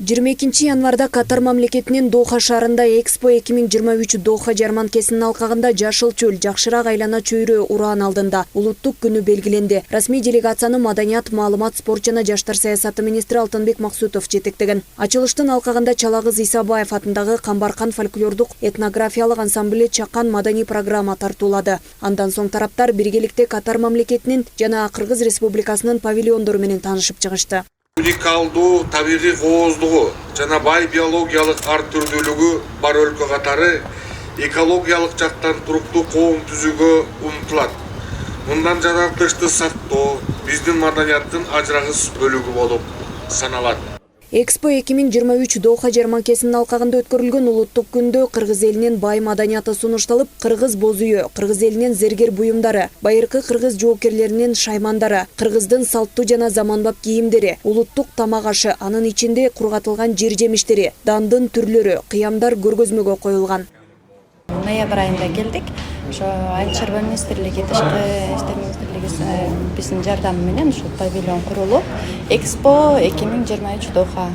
22 январда Катар мамлекетинин Доха шаарында Экспо 2023 Доха жарманкесинин алкагында жашыл чөл, жакшыраак айлана чөйрө уран алдында улуттук күнү белгиленди. Расмий делегацияны маданият, маалымат, спорт жана жаштар саясаты министри Алтынбек Максутов жетектеген. Ачылыштын алкагында Чалагыз Исабаев атындагы Камбаркан фольклордук этнографиялык ансамбле чакан маданий программа тартуулады. Андан соң тараптар биргеликте Катар мамлекетинин жана Кыргыз Республикасынын павильондору менен таанышып чыгышты. Уникалдуу табигый кооздугу жана бай биологиялык ар түрдүүлүгү бар өлкө катары экологиялык жактан туруктуу коом түзүүгө умтулат. Мындан жаратылышты сактоо биздин маданияттын ажырагыс бөлүгү болуп саналат. Экспо 2023 Доха жарманкесинин алкагында өткөрүлгөн улуттук күндө кыргыз элинин бай маданияты сунушталып, кыргыз боз үйү, кыргыз элинин зергер буюмдары, байыркы кыргыз жоокерлеринин шаймандары, кыргыздын салттуу жана заманбап кийимдери, улуттук тамак ашы, анын ичинде кургатылган жер жемиштери, дандын түрлөрү, кыямдар көргөзмөгө коюлган. Ноябрь айында келдик. Ошо Айыл чарба министрлиги, Тышкы иштер министрлиги биздин жардамы менен ушул павильон курулуп, Экспо 2023 Доха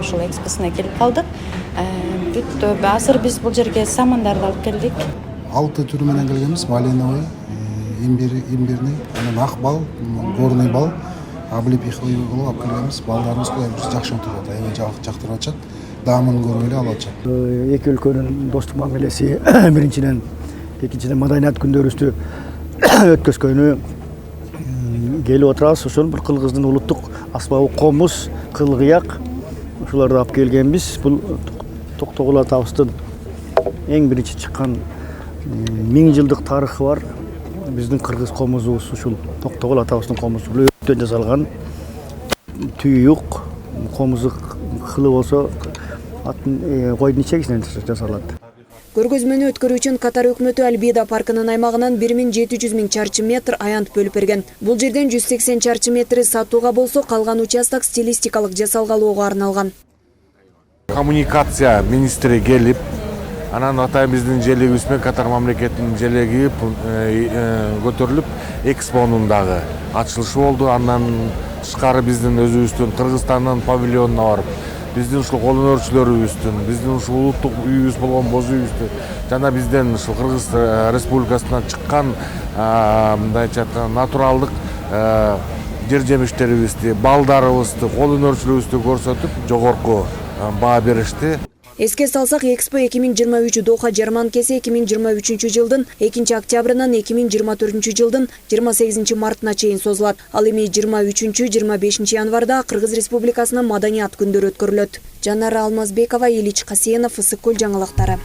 ушул экспосуна келип калдык. Бүт азыр биз бул жерге самандарды алып келдик. 6 түрү менен келгенбиз: малиновый, имбирный, анан ак бал, горный бал, облепиховый кылып алып келгенбиз. Балдарыбыз жакшы отурат, аябай жактырып атышат. Даамын көрүп эле алып атышат. Эки өлкөнүн достук мамилеси биринчиден, экинчиден маданият күндөрүбүздү өткөзгөнү келип отурабыз. Ошол бир кыргыздын улуттук аспабы комуз, кыл-кыяк ушуларды алып келгенбиз. Бул Токтогул атабыздын эң биринчи чыккан 1000 жылдык тарыхы бар. Биздин кыргыз комузубуз ушул Токтогул атабыздын комузу. Өттөн жасалган түйүк комузу кылы болсо койдун ичегисинен жасалат. Көргөзмөнү өткөрүү үчүн Катар өкмөтү Альбида паркынын аймагынан 1700 000 чарчы метр аянт бөлүп берген. Бул жерден 180 чарчы метри сатууга болсо, калган участок стилистикалык жасалгалоого арналган. Коммуникация министри келип, анан атайын биздин желегибиз менен Катар мамлекетинин желеги көтөрүлүп, Экспонун дагы ачылышы болду. Андан тышкары биздин өзүбүздүн Кыргызстандын павильонуна барып, биздин ушул кол өнөрчүлөрүбүздүн, биздин ушул улуттук үйүбүз болгон боз үйүбүздү жана бизден ушул Кыргыз Республикасынан чыккан мындайча айтканда натуралдык жер жемиштерибизди, балдарыбызды, кол өнөрчүлүгүбүздү көрсөтүп, жогорку баа беришти. Эске салсак, Экспо 2023 Доха жарманкеси 2023 жылдын 2 октябрынан 2024 жылдын 28 мартына чейин созулат. Ал эми 23-25 январда Кыргыз Республикасынын маданият күндөрү өткөрүлөт. Жанара Алмазбекова, Илич Касенов, Ысык Көл жаңылыктары.